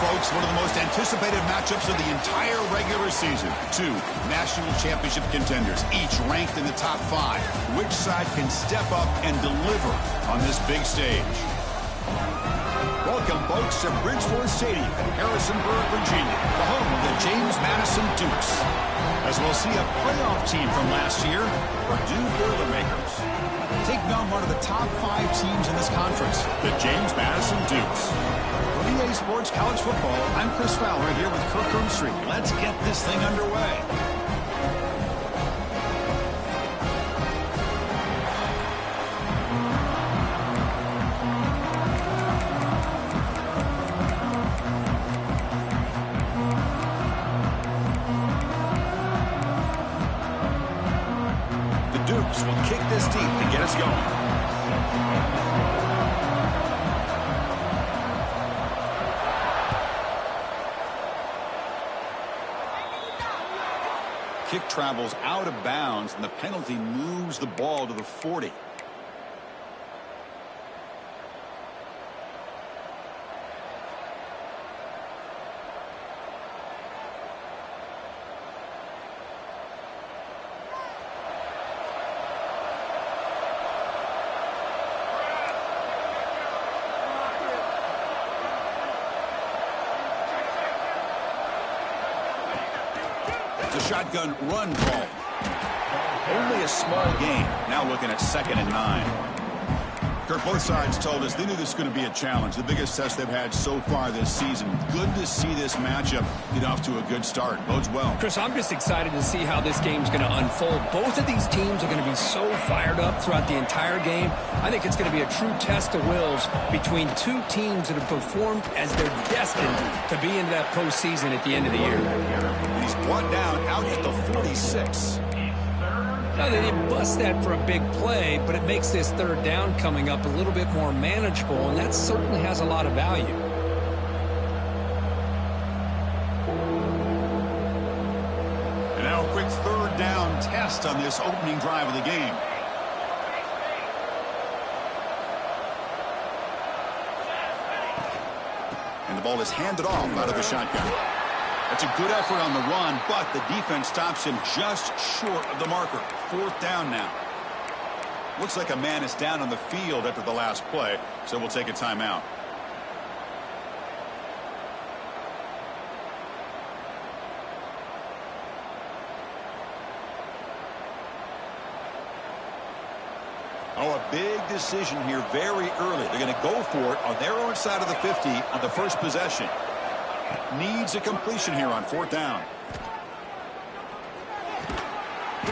folks, one of the most anticipated matchups of the entire regular season. Two national championship contenders, each ranked in the top 5. Which side can step up and deliver on this big stage? Welcome, folks, to Bridgeport Stadium in Harrisonburg, Virginia, the home of the James Madison Dukes. As we'll see a playoff team from last year, Purdue Boilermakers, taking on one of the top 5 teams in this conference, the James Madison Dukes. For EA Sports College Football, I'm Chris Fowler here with Kirk Street. Let's get this thing underway. Will kick this deep to get us going. Kick travels out of bounds, and the penalty moves the ball to the 40. A shotgun run call. Only a small gain. Now looking at 2nd and 9. Kirk, both sides told us they knew this was going to be a challenge. The biggest test they've had so far this season. Good to see this matchup get off to a good start. Bodes well. Chris, I'm just excited to see how this game's going to unfold. Both of these teams are going to be so fired up throughout the entire game. I think it's going to be a true test of wills between two teams that have performed as they're destined to be in that postseason at the end of the year. He's brought down out at the 46. No, they didn't bust that for a big play, but it makes this 3rd down coming up a little bit more manageable, and that certainly has a lot of value. And now a quick 3rd down test on this opening drive of the game. And the ball is handed off out of the shotgun. That's a good effort on the run, but the defense stops him just short of the marker. 4th down now. Looks like a man is down on the field after the last play, so we'll take a timeout. Oh, a big decision here very early. They're going to go for it on their own side of the 50 on the first possession. Needs a completion here on 4th down.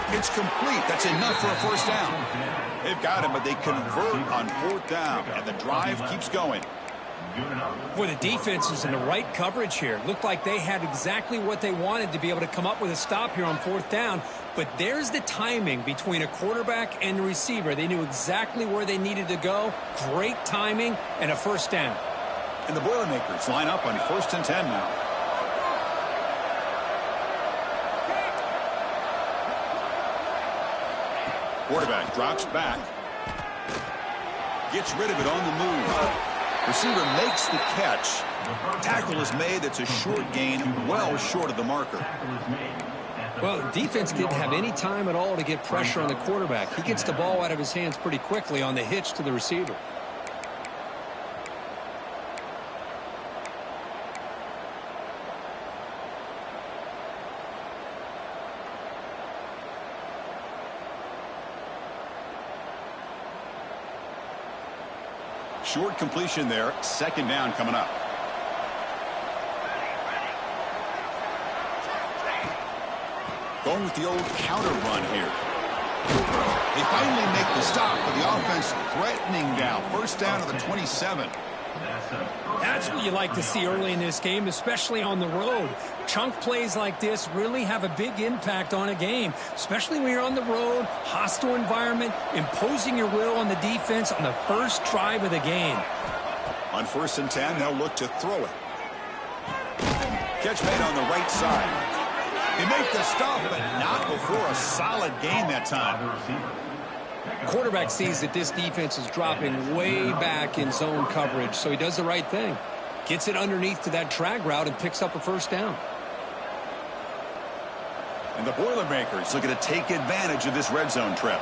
It's complete. That's enough for a 1st down. They've got him, but they convert on 4th down, and the drive keeps going. Boy, the defense is in the right coverage here. Looked like they had exactly what they wanted to be able to come up with a stop here on 4th down. But there's the timing between a quarterback and the receiver. They knew exactly where they needed to go. Great timing and a 1st down. And the Boilermakers line up on 1st and 10 now. Quarterback drops back. Gets rid of it on the move. Receiver makes the catch. Tackle is made. That's a short gain, well short of the marker. Well, the defense didn't have any time at all to get pressure on the quarterback. He gets the ball out of his hands pretty quickly on the hitch to the receiver. Short completion there. 2nd down coming up. Going with the old counter run here. They finally make the stop, but the offense threatening now. 1st down to the 27. That's what you like to see early in this game, especially on the road. Chunk plays like this really have a big impact on a game, especially when you're on the road, hostile environment, imposing your will on the defense on the first drive of the game. On 1st and 10, they'll look to throw it. Catch made on the right side. They make the stop, but not before a solid gain that time. Quarterback sees that this defense is dropping way back in zone coverage, so he does the right thing. Gets it underneath to that drag route and picks up a first down. And the Boilermakers looking to take advantage of this red zone trip.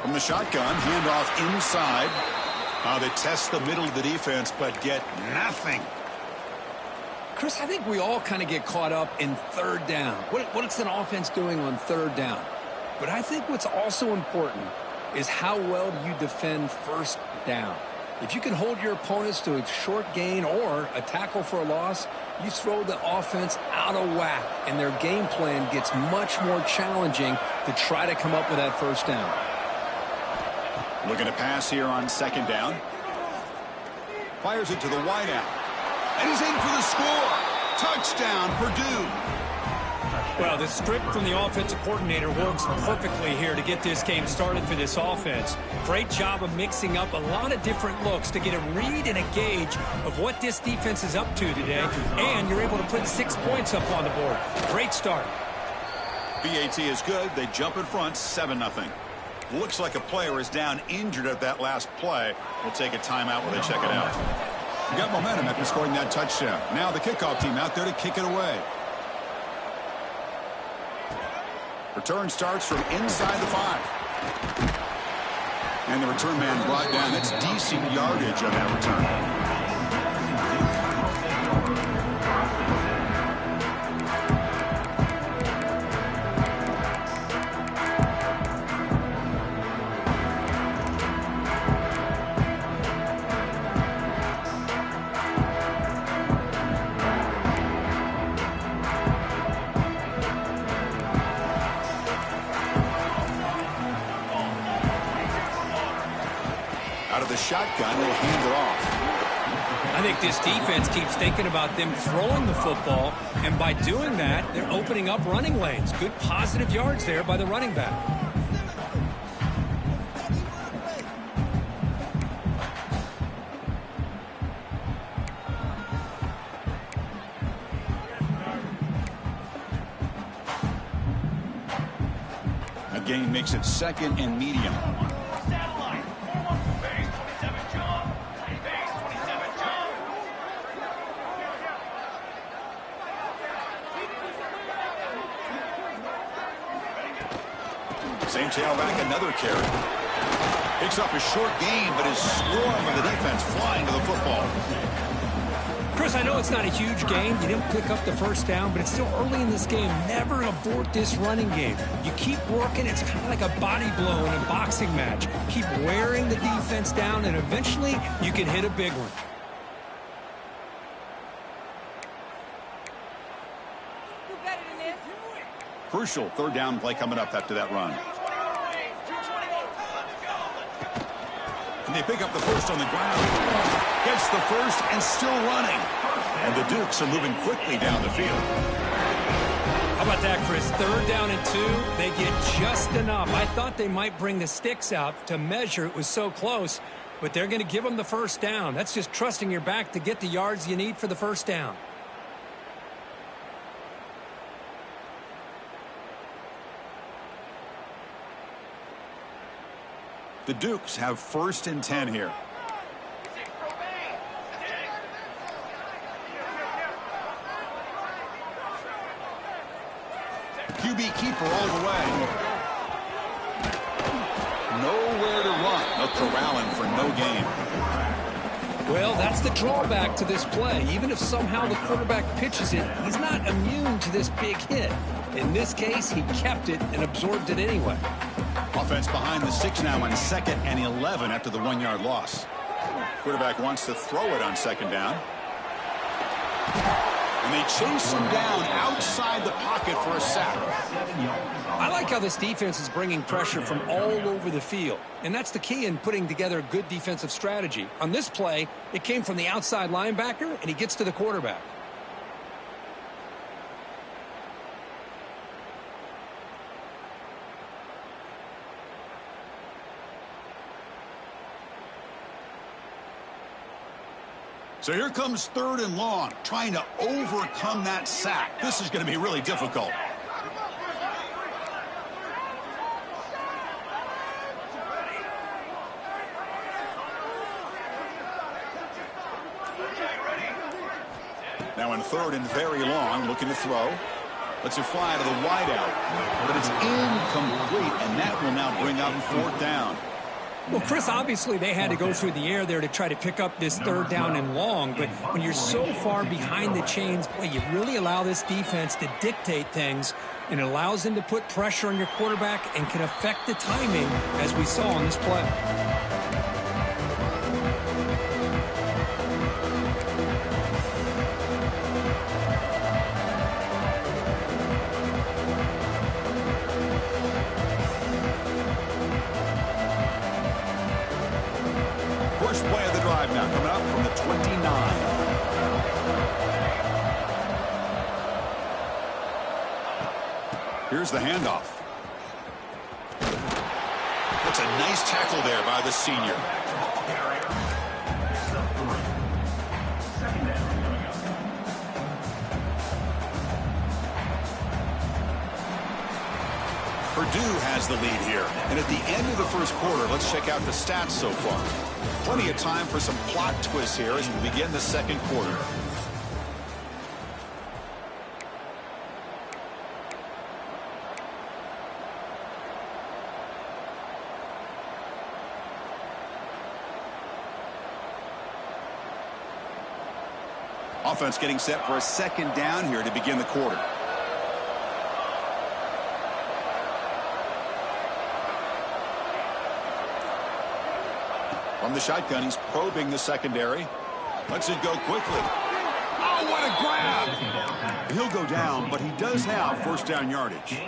From the shotgun, handoff inside. They test the middle of the defense, but get nothing. Chris, I think we all kind of get caught up in third down. What's an offense doing on third down? But I think what's also important is how well you defend first down. If you can hold your opponents to a short gain or a tackle for a loss, you throw the offense out of whack, and their game plan gets much more challenging to try to come up with that first down. Looking to pass here on second down. Fires it to the wideout. And he's in for the score. Touchdown, Purdue. Well, the script from the offensive coordinator works perfectly here to get this game started for this offense. Great job of mixing up a lot of different looks to get a read and a gauge of what this defense is up to today. And you're able to put 6 points up on the board. Great start. BAT is good. They jump in front, 7-0. Looks like a player is down injured at that last play. We'll take a timeout while they check it out. We got momentum after scoring that touchdown. Now the kickoff team out there to kick it away. Return starts from inside the 5. And the return man brought down. That's decent yardage on that return. Shotgun will hand it off. I think this defense keeps thinking about them throwing the football, and by doing that, they're opening up running lanes. Good positive yards there by the running back. A gain makes it second and medium. Same tailback, another carry. Picks up a short gain, but is swarmed with the defense flying to the football. Chris, I know it's not a huge gain. You didn't pick up the first down, but it's still early in this game. Never abort this running game. You keep working. It's kind of like a body blow in a boxing match. Keep wearing the defense down, and eventually you can hit a big one. Crucial third down play coming up after that run. And they pick up the first on the ground. Gets the first and still running. And the Dukes are moving quickly down the field. How about that, Chris? Third down and 2. They get just enough. I thought they might bring the sticks out to measure. It was so close. But they're going to give them the first down. That's just trusting your back to get the yards you need for the first down. The Dukes have first and 10 here. QB keeper all the way. Nowhere to run. They'll corral him for no gain. Well, that's the drawback to this play. Even if somehow the quarterback pitches it, he's not immune to this big hit. In this case, he kept it and absorbed it anyway. Offense behind the 6 now on 2nd and 11 after the 1-yard loss. Quarterback wants to throw it on 2nd down. And they chase him down outside the pocket for a sack. I like how this defense is bringing pressure from all over the field. And that's the key in putting together a good defensive strategy. On this play, it came from the outside linebacker, and he gets to the quarterback. So here comes 3rd and long, trying to overcome that sack. This is going to be really difficult. Now in third and very long, looking to throw. Lets it fly to the wideout. But it's incomplete, and that will now bring up fourth down. Well, Chris, obviously they had to go through the air there to try to pick up this third down and long. But when you're so far behind the chains, boy, you really allow this defense to dictate things. And it allows them to put pressure on your quarterback and can affect the timing, as we saw on this play. First play of the drive now, coming up from the 29. Here's the handoff. That's a nice tackle there by the senior. Purdue has the lead here. And at the end of the first quarter, let's check out the stats so far. Plenty of time for some plot twists here as we begin the second quarter. Offense getting set for a second down here to begin the quarter. From the shotgun, he's probing the secondary. Lets it go quickly. Oh, what a grab! He'll go down, but he does have first down yardage.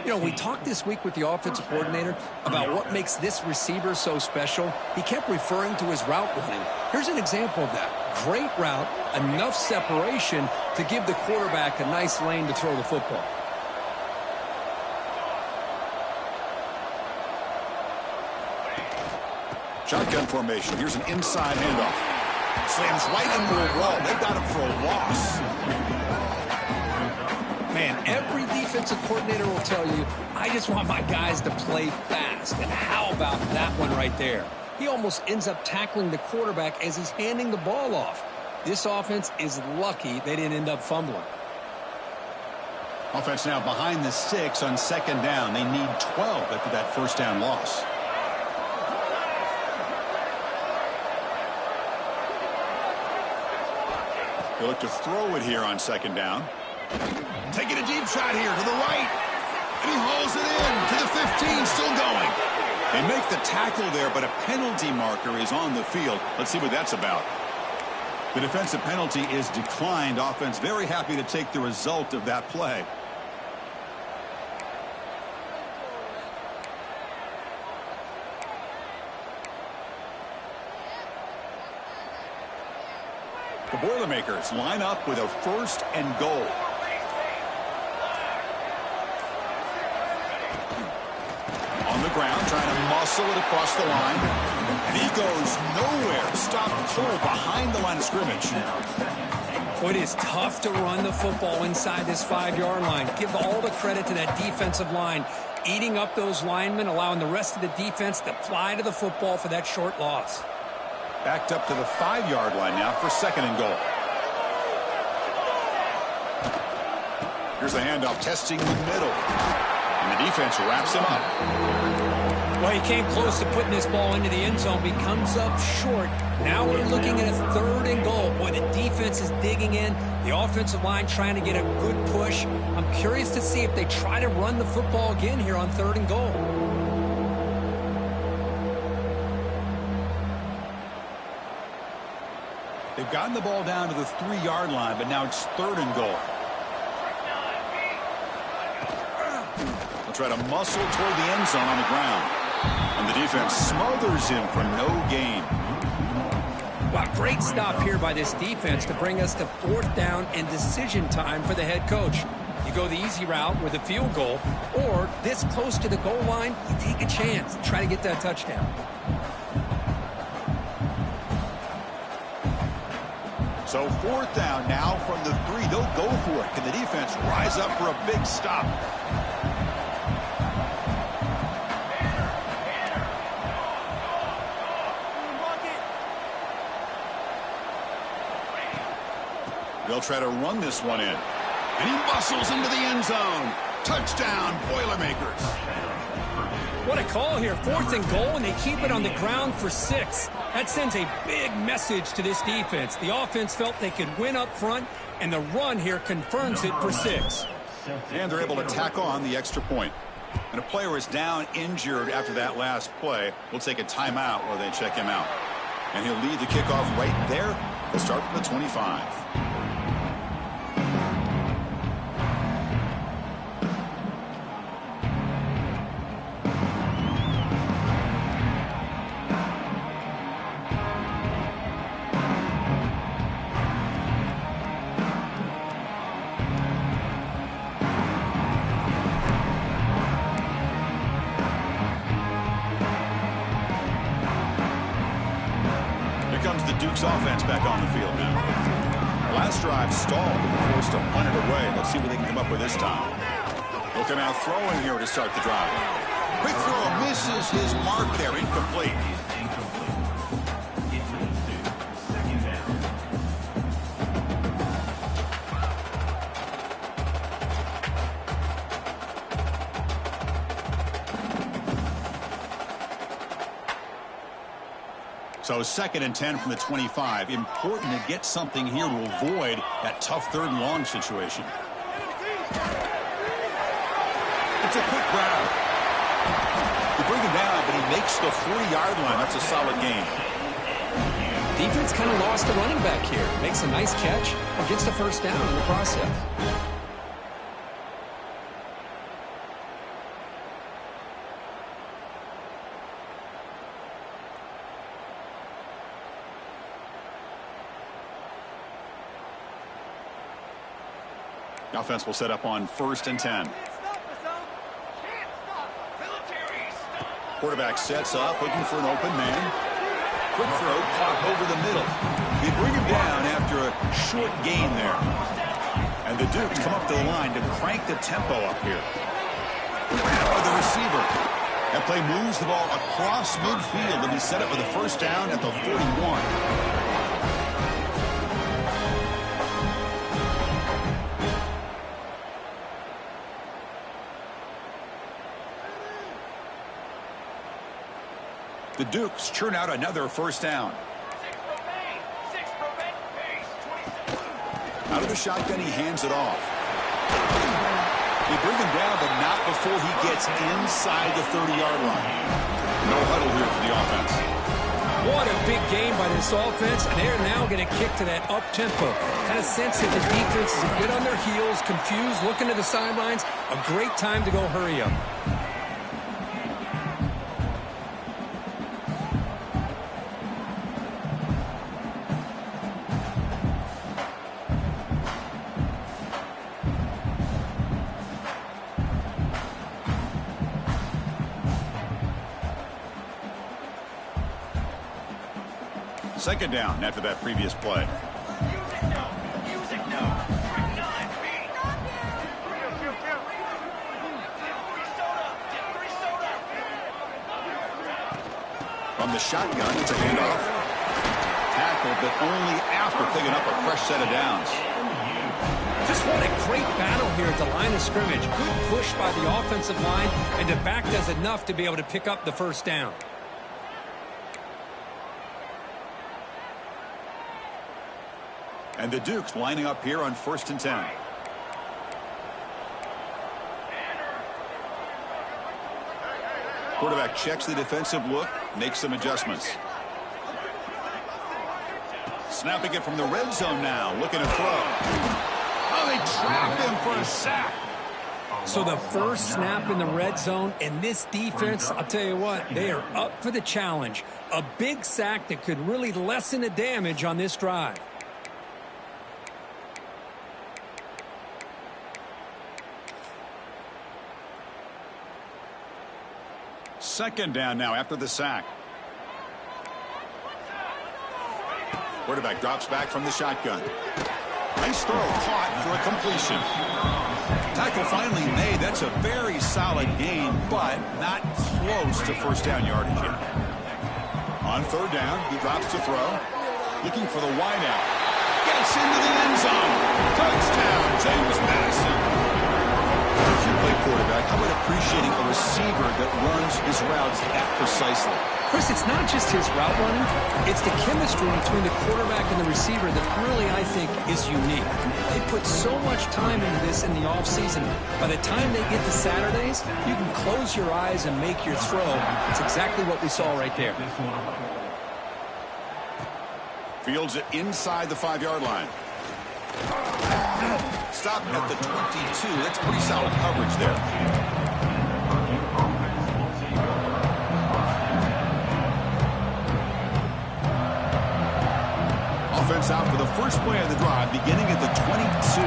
You know, we talked this week with the offensive coordinator about what makes this receiver so special. He kept referring to his route running. Here's an example of that. Great route, enough separation to give the quarterback a nice lane to throw the football. Shotgun formation. Here's an inside handoff. Slams right into a wall. They got him for a loss. Man, every defensive coordinator will tell you, I just want my guys to play fast. And how about that one right there? He almost ends up tackling the quarterback as he's handing the ball off. This offense is lucky they didn't end up fumbling. Offense now behind the 6 on second down. They need 12 after that first down loss. They look to throw it here on second down. Taking a deep shot here to the right. And he hauls it in to the 15, still going. They make the tackle there, but a penalty marker is on the field. Let's see what that's about. The defensive penalty is declined. Offense very happy to take the result of that play. The Boilermakers line up with a first and goal. On the ground, trying to muscle it across the line. And he goes nowhere. Stopped cold behind the line of scrimmage. Well, it is tough to run the football inside this 5-yard line. Give all the credit to that defensive line. Eating up those linemen, allowing the rest of the defense to fly to the football for that short loss. Backed up to the 5-yard line now for second and goal. Here's the handoff, testing the middle. And the defense wraps him up. Well, he came close to putting this ball into the end zone. He comes up short. Now we're looking at a third and goal. Boy, the defense is digging in. The offensive line trying to get a good push. I'm curious to see if they try to run the football again here on third and goal. They've gotten the ball down to the 3-yard line, but now it's third and goal. They'll try to muscle toward the end zone on the ground. And the defense smothers him for no gain. Wow, great stop here by this defense to bring us to fourth down and decision time for the head coach. You go the easy route with a field goal, or this close to the goal line, you take a chance and try to get that touchdown. So fourth down now from the 3. They'll go for it. Can the defense rise up for a big stop? They'll try to run this one in. And he bustles into the end zone. Touchdown, Boilermakers. What a call here. 4th and goal, and they keep it on the ground for 6. That sends a big message to this defense. The offense felt they could win up front, and the run here confirms it for 6. And they're able to tack on the extra point. And a player is down injured after that last play. We'll take a timeout while they check him out. And he'll lead the kickoff right there. They'll start from the 25. Duke's offense back on the field now. Last drive stalled and were forced to punt it away. Let's see what they can come up with this time. They'll come out throwing here to start the drive. Quick throw misses his mark there. Incomplete. So 2nd and 10 from the 25. Important to get something here to avoid that tough 3rd and long situation. It's a quick grab. They bring him down, but he makes the 40-yard line. That's a solid gain. Defense kind of lost the running back here. Makes a nice catch or gets the first down in the process. Offense will set up on 1st and 10. Quarterback sets up, looking for an open man. Quick throw, caught over the middle. They bring him down after a short gain there. And the Dukes come up to the line to crank the tempo up here. Grab by the receiver. That play moves the ball across midfield to be set up with a first down at the 41. The Dukes churn out another first down. Out of the shotgun, he hands it off. They bring him down, but not before he gets inside the 30-yard line. No huddle here for the offense. What a big game by this offense, and they're now going to kick to that up-tempo. Kind of sense that the defense is a bit on their heels, confused, looking to the sidelines. A great time to go hurry up. Second down after that previous play. From the shotgun, it's a handoff. Tackled, but only after picking up a fresh set of downs. Just what a great battle here at the line of scrimmage. Good push by the offensive line, and the back does enough to be able to pick up the first down. And the Dukes lining up here on 1st and 10. Quarterback checks the defensive look, makes some adjustments. Snapping it from the red zone now, looking to throw. Oh, they trap him for a sack. So the first snap in the red zone, and this defense, I'll tell you what, they are up for the challenge. A big sack that could really lessen the damage on this drive. Second down now after the sack. Quarterback drops back from the shotgun. Nice throw, caught for a completion. Tackle finally made. That's a very solid gain, but not close to first down yardage yet. On 3rd down, he drops to throw. Looking for the wideout. Gets into the end zone. James Madison. If you play quarterback, how about appreciating a receiver that runs his routes that precisely? Chris, it's not just his route running. It's the chemistry between the quarterback and the receiver that really, I think, is unique. They put so much time into this in the offseason. By the time they get to Saturdays, you can close your eyes and make your throw. It's exactly what we saw right there. Fields it inside the 5-yard line. Stop at the 22. That's pretty solid coverage there. Offense out for the first play of the drive, beginning at the 22.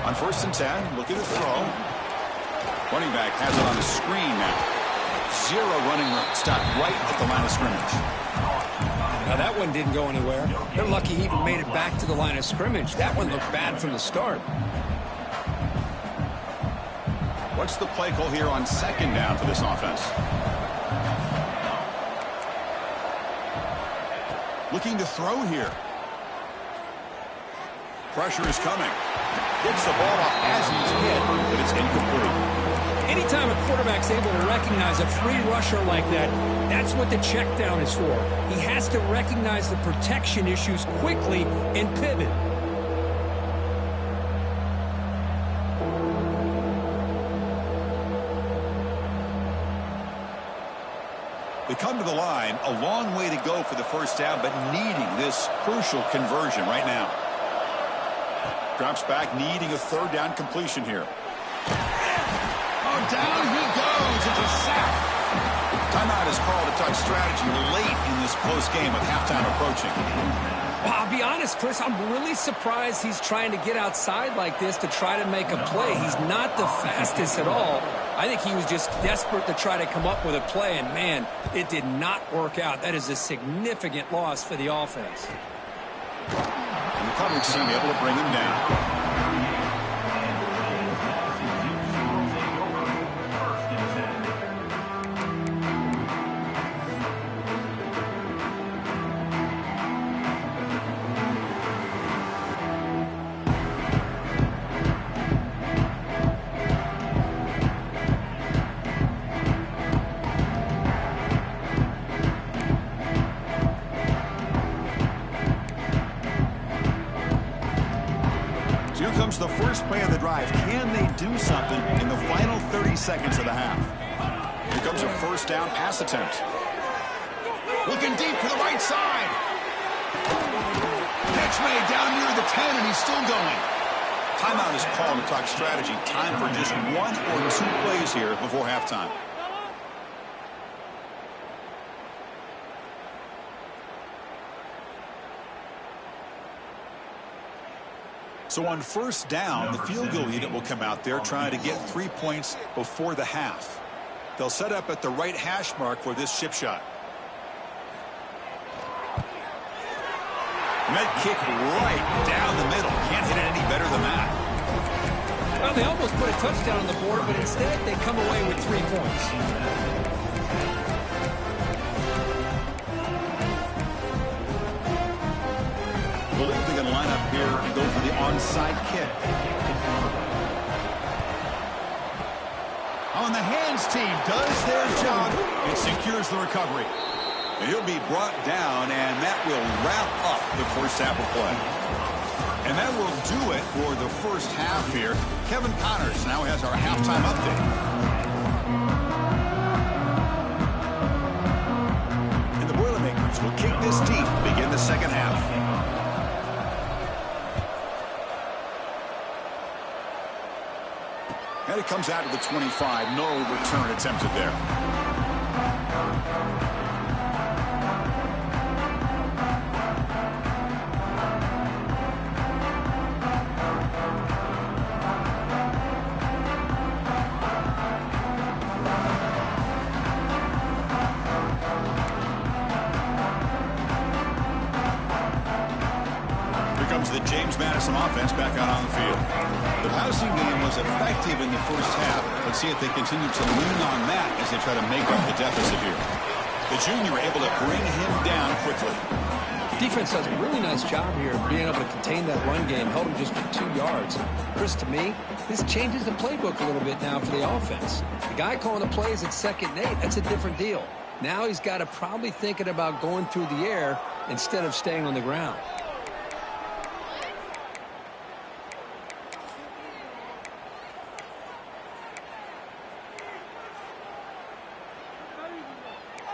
On 1st and 10, look at the throw. Running back has it on the screen now. 0 running room. Stopped right at the line of scrimmage. Now that one didn't go anywhere. They're lucky he even made it back to the line of scrimmage. That one looked bad from the start. What's the play call here on 2nd down for this offense? Looking to throw here. Pressure is coming. Gets the ball off as he's hit, but it's incomplete. Anytime a quarterback's able to recognize a free rusher like that, that's what the check down is for. He has to recognize the protection issues quickly and pivot. They come to the line, a long way to go for the first down, but needing this crucial conversion right now. Drops back, needing a 3rd down completion here. Oh, down he goes. It's a sack. Timeout is called to touch strategy late in this close game with halftime approaching. Well, I'll be honest, Chris, I'm really surprised he's trying to get outside like this to try to make a play. He's not the fastest at all. I think he was just desperate to try to come up with a play, and, man, it did not work out. That is a significant loss for the offense. And the coverage team able to bring him down. Here comes the first play of the drive. Can they do something in the final 30 seconds of the half? Here comes a 1st down pass attempt. Looking deep to the right side. Catch made down near the 10, and he's still going. Timeout is called to talk strategy. Time for just 1 or 2 plays here before halftime. So on 1st down, the field goal unit will come out there trying to get 3 points before the half. They'll set up at the right hash mark for this chip shot. And that kick right down the middle. Can't hit it any better than that. Well, they almost put a touchdown on the board, but instead they come away with 3 points. I believe they're going to line up here and go for the onside kick. On the hands team does their job. It secures the recovery. And he'll be brought down, and that will wrap up the first half of play. And that will do it for the first half here. Kevin Connors now has our halftime update. And the Boilermakers will kick this deep to begin the second half. And it comes out to the 25. No return attempted there. Here comes the James Madison offense back out on the field. The passing game was effective in the first half. Let's see if they continue to lean on that as they try to make up the deficit here. The junior able to bring him down quickly. Defense does a really nice job here of being able to contain that run game, held him just for 2 yards. Chris, to me, this changes the playbook a little bit now for the offense. The guy calling the plays at 2nd and 8, that's a different deal. Now he's got to probably thinking about going through the air instead of staying on the ground.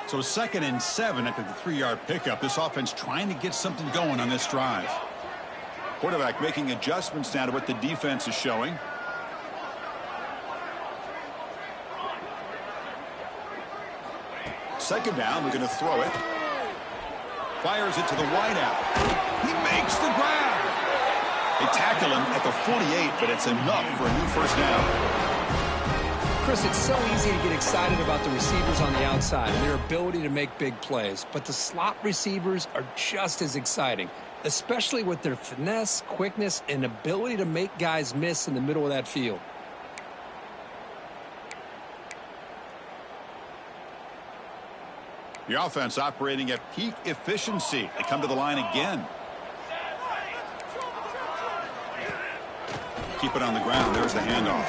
So 2nd and 7 after the 3-yard pickup. This offense trying to get something going on this drive. Quarterback making adjustments now to what the defense is showing. Second down, we're going to throw it. Fires it to the wideout. He makes the grab. They tackle him at the 48, but it's enough for a new first down. Chris, it's so easy to get excited about the receivers on the outside and their ability to make big plays, but the slot receivers are just as exciting, especially with their finesse, quickness, and ability to make guys miss in the middle of that field. The offense operating at peak efficiency. They come to the line again. Keep it on the ground. There's the handoff.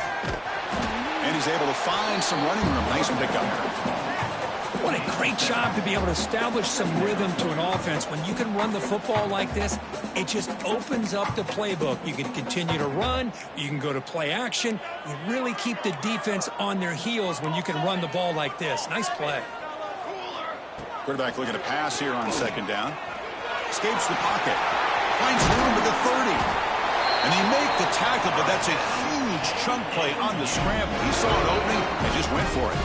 And he's able to find some running room. Nice pickup. What a great job to be able to establish some rhythm to an offense. When you can run the football like this, it just opens up the playbook. You can continue to run. You can go to play action. You really keep the defense on their heels when you can run the ball like this. Nice play. Quarterback looking to pass here on 2nd down. Escapes the pocket. Finds room at the 30. And they make the tackle, but that's a huge chunk play on the scramble. He saw an opening and just went for it.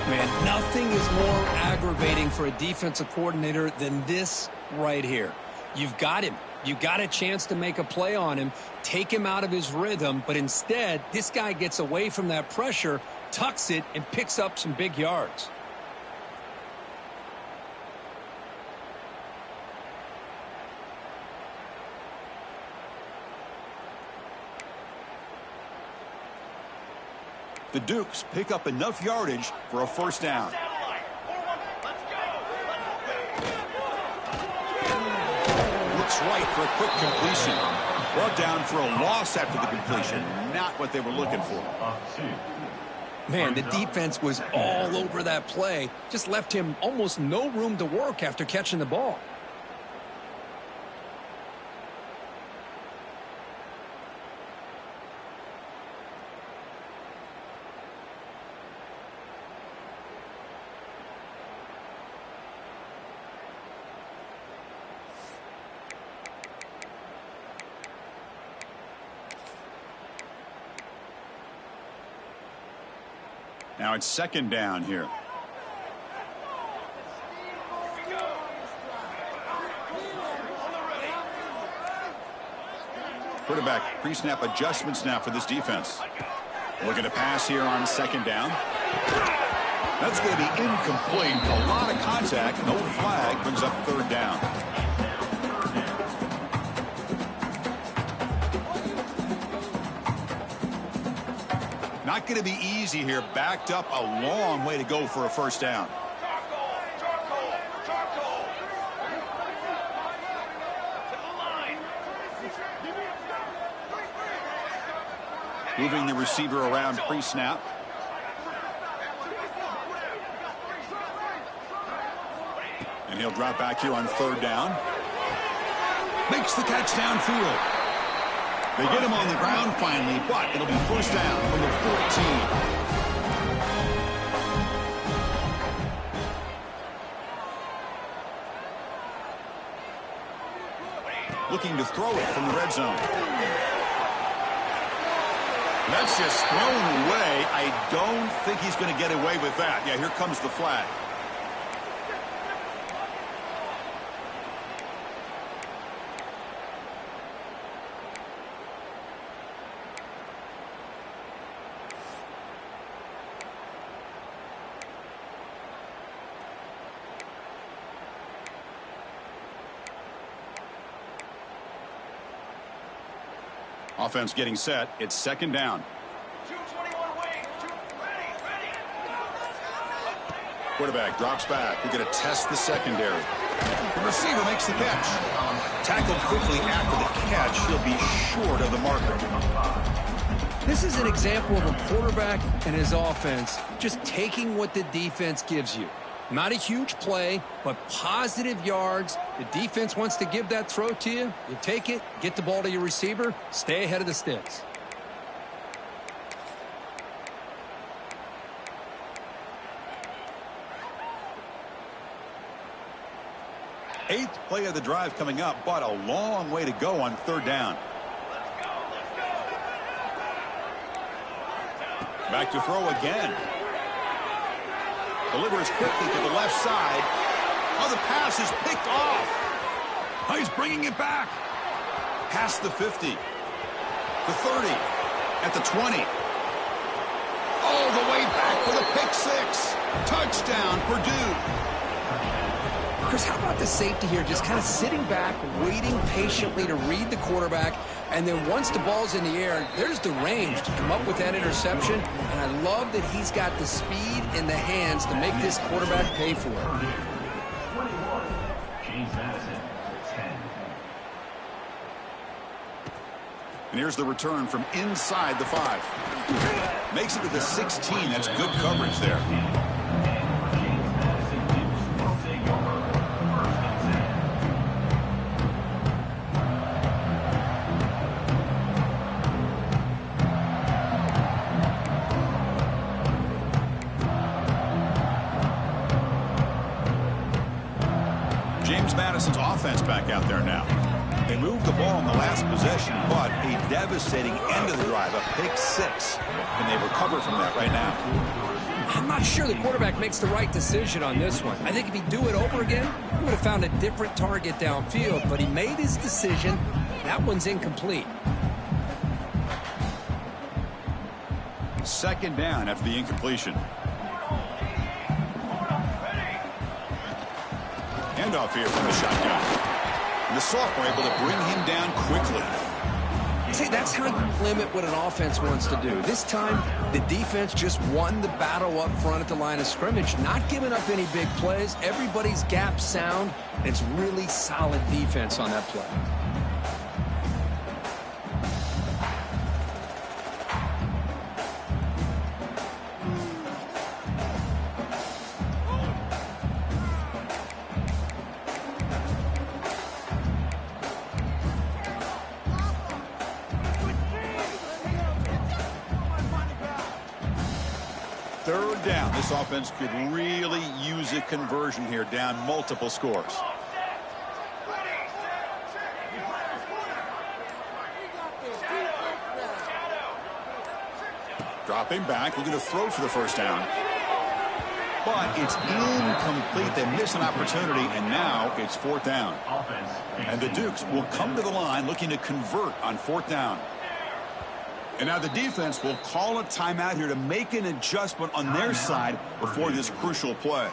Man, nothing is more aggravating for a defensive coordinator than this right here. You've got him. You got a chance to make a play on him, take him out of his rhythm, but instead, this guy gets away from that pressure, tucks it, and picks up some big yards. The Dukes pick up enough yardage for a first down. Looks right for a quick completion. Brought down for a loss after the completion. Not what they were looking for. Man, the defense was all over that play. Just left him almost no room to work after catching the ball. Now it's 2nd down here. Quarterback pre-snap adjustments now for this defense. Looking to pass here on 2nd down. That's going to be incomplete. A lot of contact. No flag. Brings up 3rd down. Not going to be easy here. Backed up a long way to go for a first down. Moving the receiver around pre-snap. And he'll drop back here on 3rd down. Makes the catch downfield. They get him on the ground finally, but it'll be first down from the 14. Looking to throw it from the red zone. That's just thrown away. I don't think he's going to get away with that. Yeah, here comes the flag. Offense getting set. It's 2nd down. Quarterback drops back. We're going to test the secondary. The receiver makes the catch. Tackled quickly after the catch. He'll be short of the marker. This is an example of a quarterback and his offense just taking what the defense gives you. Not a huge play, but positive yards. The defense wants to give that throw to you. You take it, get the ball to your receiver, stay ahead of the sticks. Eighth play of the drive coming up, but a long way to go on third down. Back to throw again. Delivers quickly to the left side. Oh, the pass is picked off. Oh, he's bringing it back. Past the 50. The 30. At the 20. All the way back for the pick six. Touchdown, Purdue. Chris, how about the safety here? Just kind of sitting back, waiting patiently to read the quarterback. And then once the ball's in the air, there's the range to come up with that interception. And I love that he's got the speed in the hands to make this quarterback pay for it. James Madison, 10. And here's the return from inside the 5. Makes it to the 16. That's good coverage there. James Madison's offense back out there now. They moved the ball in the last possession, but a devastating end of the drive, a pick six. And they recover from that right now. I'm not sure the quarterback makes the right decision on this one. I think if he'd do it over again, he would have found a different target downfield, but he made his decision. That one's incomplete. Second down after the incompletion. Handoff here from the shotgun. And the sophomore able to bring him down quickly. See, that's how you limit what an offense wants to do. This time, the defense just won the battle up front at the line of scrimmage, not giving up any big plays. Everybody's gap sound. It's really solid defense on that play. Third down. This offense could really use a conversion here, down multiple scores. Dropping back, looking to throw for the first down. But it's incomplete. They miss an opportunity, and now it's fourth down. And the Dukes will come to the line looking to convert on fourth down. And now the defense will call a timeout here to make an adjustment on their side before this crucial play.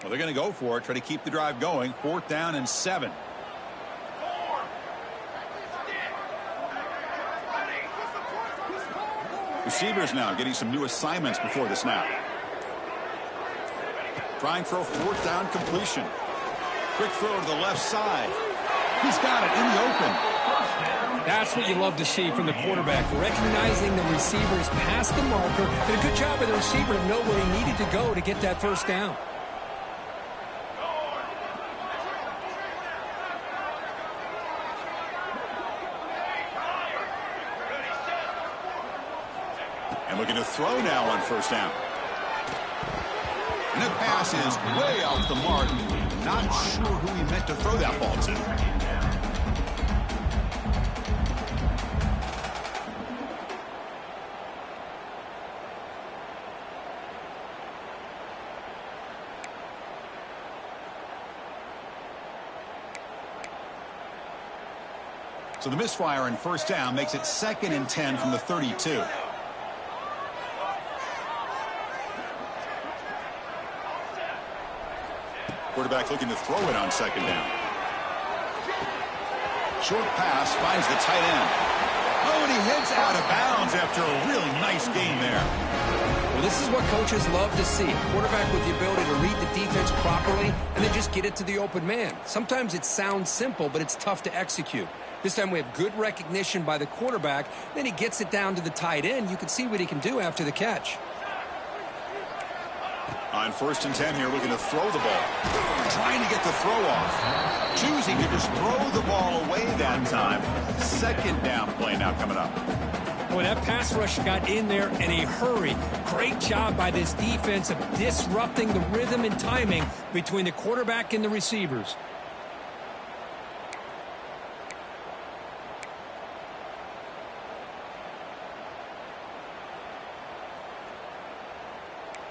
Well, they're going to go for it, try to keep the drive going. Fourth down and 7. Receivers now getting some new assignments before the snap. Trying for a fourth down completion. Quick throw to the left side. He's got it in the open. That's what you love to see from the quarterback, recognizing the receivers past the marker. Did a good job of the receiver to know where he needed to go to get that first down. And looking to throw now on first down. And that pass is way off the mark. Not sure who he meant to throw that ball to. So the misfire on first down makes it 2nd and 10 from the 32. Quarterback looking to throw it on second down. Short pass finds the tight end. Oh, and he heads out of bounds after a really nice gain there. Well, this is what coaches love to see. A quarterback with the ability to read the defense properly and then just get it to the open man. Sometimes it sounds simple, but it's tough to execute. This time we have good recognition by the quarterback. Then he gets it down to the tight end. You can see what he can do after the catch. On 1st and 10 here, looking to throw the ball. Trying to get the throw off. Choosing to just throw the ball away that time. 2nd down play now coming up. Boy, that pass rush got in there in a hurry. Great job by this defense of disrupting the rhythm and timing between the quarterback and the receivers.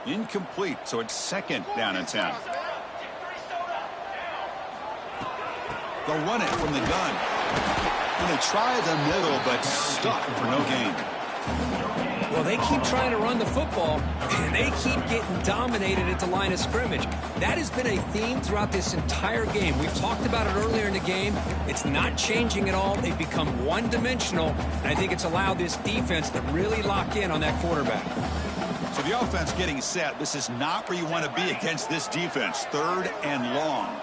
Incomplete, so it's 2nd down and 10. They'll run it from the gun. And they try the middle, but stuck for no gain. Well, they keep trying to run the football, and they keep getting dominated at the line of scrimmage. That has been a theme throughout this entire game. We've talked about it earlier in the game. It's not changing at all. They've become one-dimensional, and I think it's allowed this defense to really lock in on that quarterback. So the offense getting set. This is not where you want to be against this defense. 3rd and long.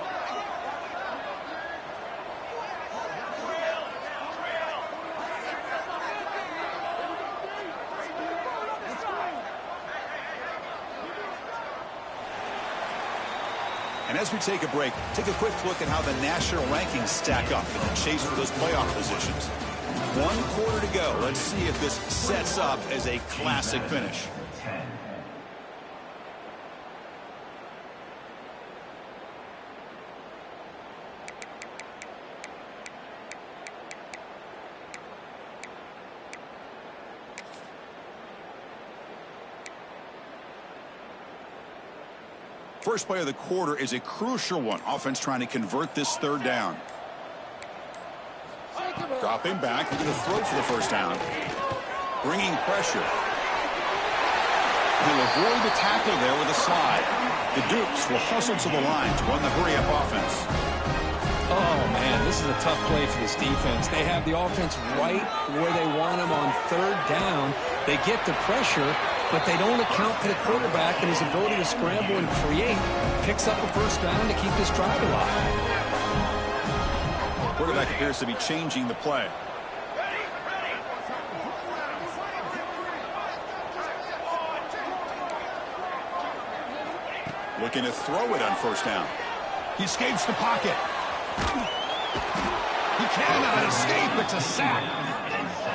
And as we take a break, take a quick look at how the national rankings stack up in the chase for those playoff positions. 1 quarter to go. Let's see if this sets up as a classic finish. First play of the quarter is a crucial one. Offense trying to convert this 3rd down. Dropping back, looking to throw for the 1st down. Bringing pressure. He'll avoid the tackle there with a slide. The Dukes will hustle to the line to run the hurry-up offense. Oh, man, this is a tough play for this defense. They have the offense right where they want them on 3rd down. They get the pressure, but they don't account for the quarterback and his ability to scramble and create. Picks up a 1st down to keep this drive alive. Quarterback appears to be changing the play. Looking to throw it on 1st down. He escapes the pocket. He cannot escape. It's a sack.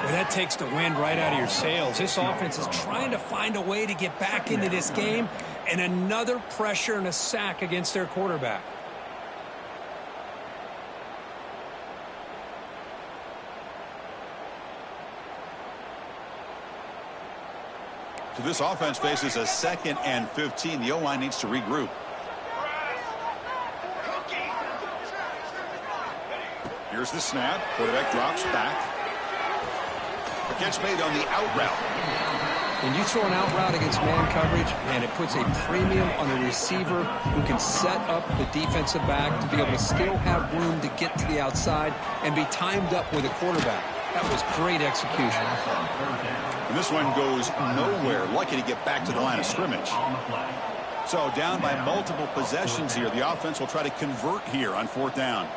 Well, that takes the wind right out of your sails. This offense is trying to find a way to get back into this game, and another pressure and a sack against their quarterback. So this offense faces a 2nd and 15. The O-line needs to regroup. Here's the snap. Quarterback drops back. The catch made on the out route. When you throw an out route against man coverage, man, it puts a premium on a receiver who can set up the defensive back to be able to still have room to get to the outside and be timed up with a quarterback. That was great execution. And this one goes nowhere. Lucky to get back to the line of scrimmage. So down by multiple possessions here. The offense will try to convert here on 4th down.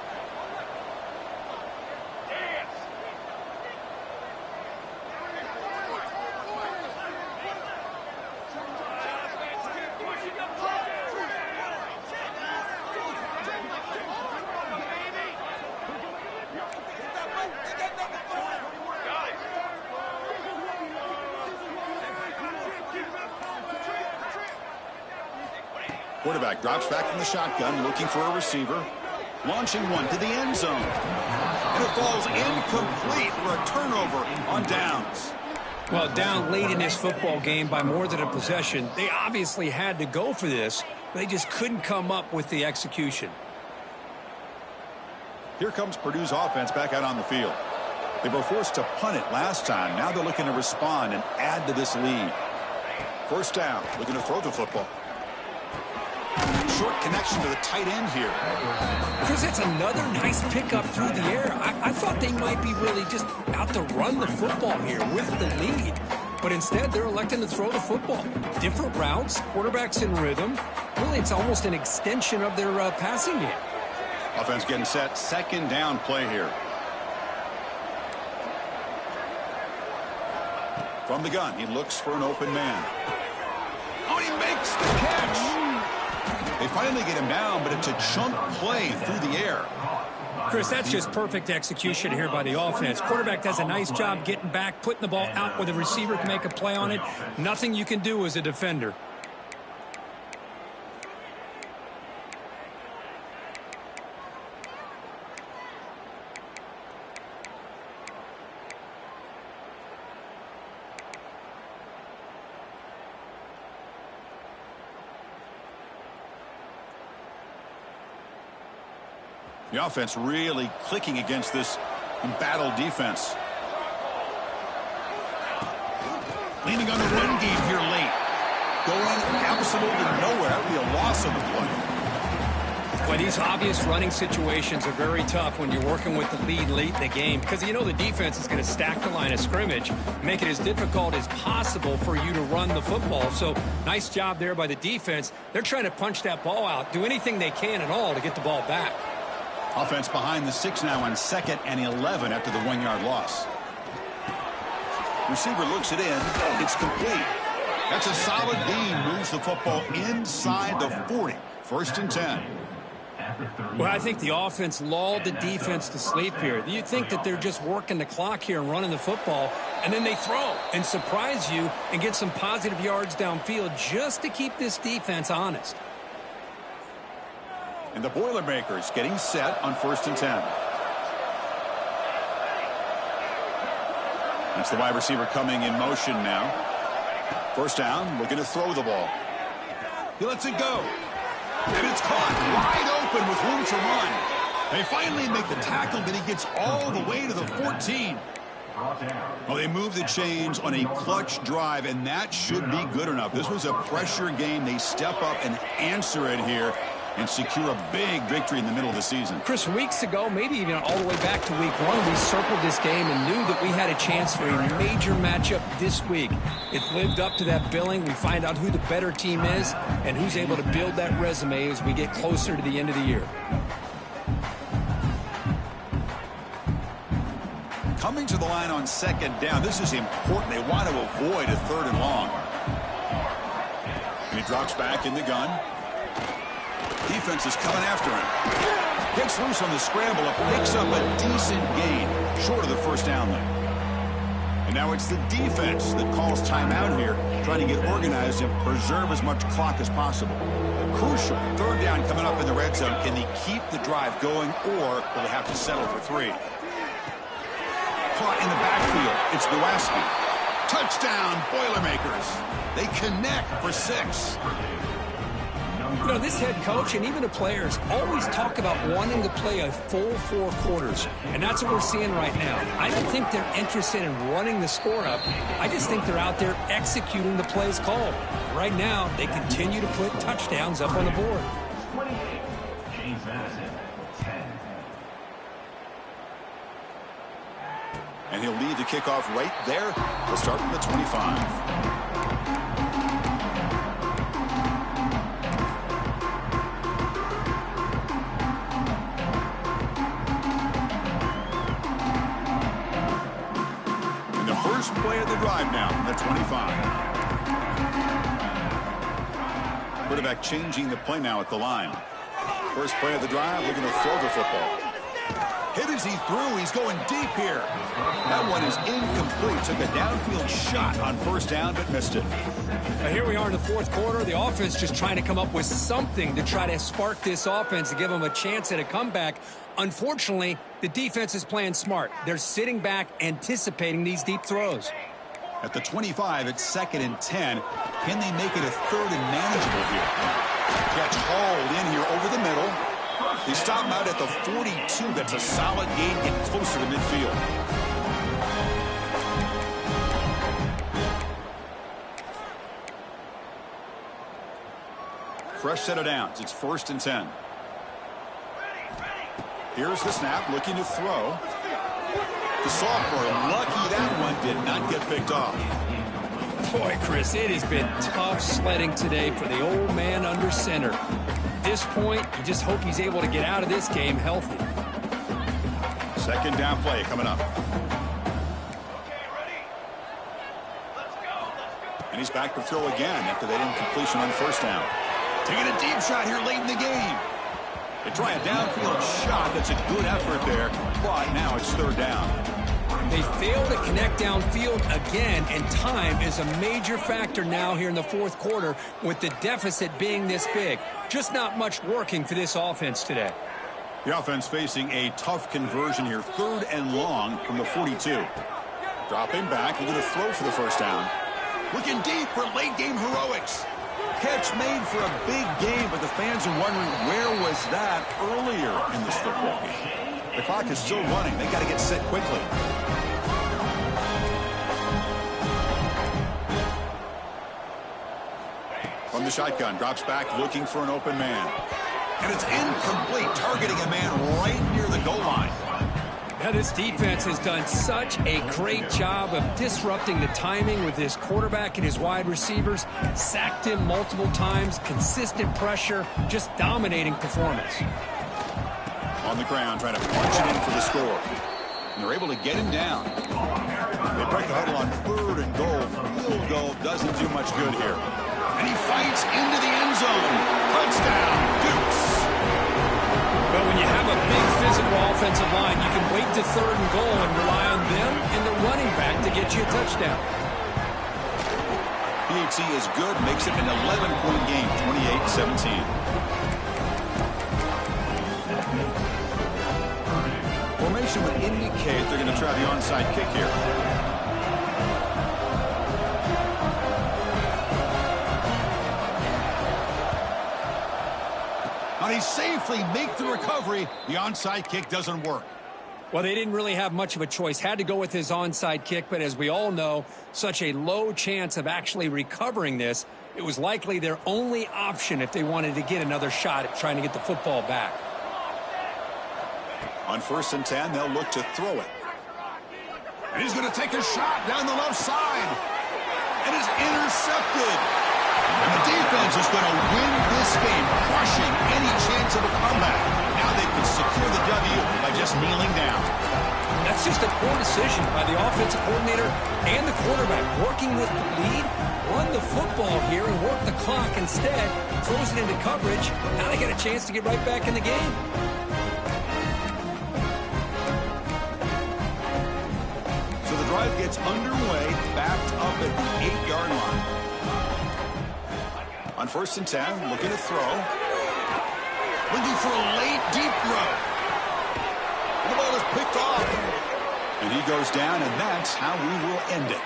Quarterback drops back from the shotgun, looking for a receiver. Launching one to the end zone. And it falls incomplete for a turnover on downs. Well, down late in this football game by more than a possession, they obviously had to go for this. They just couldn't come up with the execution. Here comes Purdue's offense back out on the field. They were forced to punt it last time. Now they're looking to respond and add to this lead. 1st down, looking to throw the football. short connection to the tight end here. Chris, it's another nice pickup through the air. I thought they might be really just out to run the football here with the lead. But instead, they're electing to throw the football. Different routes, quarterbacks in rhythm. Really, it's almost an extension of their passing game. Offense getting set. Second down play here. From the gun, he looks for an open man. Oh, he makes the catch. They finally get him down, but it's a chunk play through the air. Chris, that's just perfect execution here by the offense. Quarterback does a nice job getting back, putting the ball out where the receiver can make a play on it. Nothing you can do as a defender. The offense really clicking against this embattled defense. Leaning on the run game here late. Going absolutely nowhere. That would be a loss on the play. Well, these obvious running situations are very tough when you're working with the lead late in the game, because you know the defense is going to stack the line of scrimmage, make it as difficult as possible for you to run the football. So nice job there by the defense. They're trying to punch that ball out, do anything they can at all to get the ball back. Offense behind the 6 now on 2nd and 11 after the 1-yard loss. Receiver looks it in. It's complete. That's a solid gain. Moves the football inside the 40. 1st and 10. Well, I think the offense lulled the defense to sleep here. You think that they're just working the clock here and running the football, and then they throw and surprise you and get some positive yards downfield just to keep this defense honest. And the Boilermakers getting set on 1st and 10. That's the wide receiver coming in motion now. 1st down, looking to throw the ball. He lets it go. And it's caught wide open with room to run. They finally make the tackle, but he gets all the way to the 14. Well, they move the chains on a clutch drive, and that should be good enough. This was a pressure game. They step up and answer it here and secure a big victory in the middle of the season. Chris, weeks ago, maybe even all the way back to week 1, we circled this game and knew that we had a chance for a major matchup this week. It lived up to that billing. We find out who the better team is and who's able to build that resume as we get closer to the end of the year. Coming to the line on 2nd down. This is important. They want to avoid a 3rd and long. And he drops back in the gun. Defense is coming after him. Gets loose on the scramble, picks up a decent gain, short of the 1st down there. And now it's the defense that calls timeout here, trying to get organized and preserve as much clock as possible. Crucial 3rd down coming up in the red zone. Can they keep the drive going, or will they have to settle for 3? Caught in the backfield. It's Lewaski. Touchdown, Boilermakers. They connect for 6. You know, this head coach and even the players always talk about wanting to play a full 4 quarters, and that's what we're seeing right now. I don't think they're interested in running the score up. I just think they're out there executing the plays called. Right now, they continue to put touchdowns up on the board. 28, James Madison, 10. And he'll lead the kickoff right there. He'll start from the 25. First play of the drive now from the 25. Quarterback changing the play now at the line. First play of the drive, looking to throw the football. Hit as he threw. He's going deep here. That one is incomplete. Took a downfield shot on 1st down, but missed it. Now here we are in the 4th quarter. The offense just trying to come up with something to try to spark this offense to give them a chance at a comeback. Unfortunately, the defense is playing smart. They're sitting back, anticipating these deep throws. At the 25, it's 2nd and 10. Can they make it a 3rd and manageable here? Gets hauled in here over the middle. They stop him out at the 42. That's a solid gain, getting closer to midfield. fresh set of downs. It's 1st and 10. Here's the snap, looking to throw. The sophomore, lucky that one did not get picked off. Boy, Chris, it has been tough sledding today for the old man under center. At this point, you just hope he's able to get out of this game healthy. 2nd down play coming up. And he's back to throw again after that incompletion on 1st down. Taking a deep shot here late in the game. They try a downfield shot. That's a good effort there, but now it's 3rd down. They fail to connect downfield again, and time is a major factor now here in the 4th quarter with the deficit being this big. Just not much working for this offense today. The offense facing a tough conversion here. 3rd and long from the 42. Dropping back, looking to throw for the 1st down. Looking deep for late game heroics. Catch made for a big game, but the fans are wondering where was that earlier in this football game. The clock is still running. They got to get set quickly. From the shotgun, drops back, looking for an open man. And it's incomplete, targeting a man right near the goal line. Now, this defense has done such a great job of disrupting the timing with his quarterback and his wide receivers. Sacked him multiple times, consistent pressure, just dominating performance. On the ground, trying to punch it in for the score. And they're able to get him down. They break the huddle on 3rd and goal. Field goal doesn't do much good here. And he fights into the end zone. Touchdown, Dukes. Well, when you have a big physical offensive line, you can wait to 3rd and goal and rely on them and the running back to get you a touchdown. PHC is good, makes it an 11-point game, 28-17. Formation would indicate they're going to try the onside kick here. He safely make the recovery. The onside kick doesn't work. Well, they didn't really have much of a choice. Had to go with his onside kick, but as we all know, such a low chance of actually recovering this. It was likely their only option if they wanted to get another shot at trying to get the football back. On 1st and 10, they'll look to throw it. And he's going to take a shot down the left side. And it's intercepted. And the defense is going to win this game, crushing any chance of a comeback. Now they can secure the W by just kneeling down. That's just a poor decision by the offensive coordinator and the quarterback. Working with the lead, run the football here and work the clock instead. Throws it into coverage. Now they get a chance to get right back in the game. So the drive gets underway, backed up at the 8-yard line. On 1st and 10, looking to throw. Looking for a late, deep throw. And the ball is picked off. And he goes down, and that's how we will end it.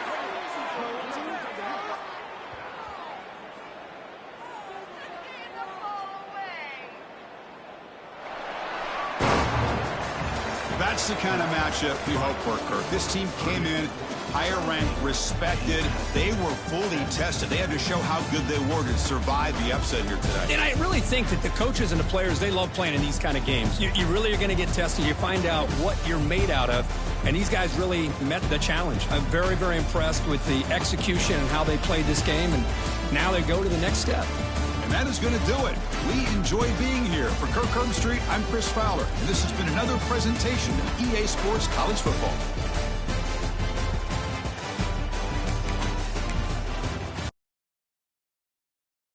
That's the kind of matchup we hope for, Kirk. This team came in higher ranked, respected. They were fully tested. They had to show how good they were to survive the upset here today. And I really think that the coaches and the players, they love playing in these kind of games. You really are going to get tested. You find out what you're made out of. And these guys really met the challenge. I'm very, very impressed with the execution and how they played this game. And now they go to the next step. And that is going to do it. We enjoy being here. For Kirk Herbstreit, I'm Chris Fowler. And this has been another presentation of EA Sports College Football.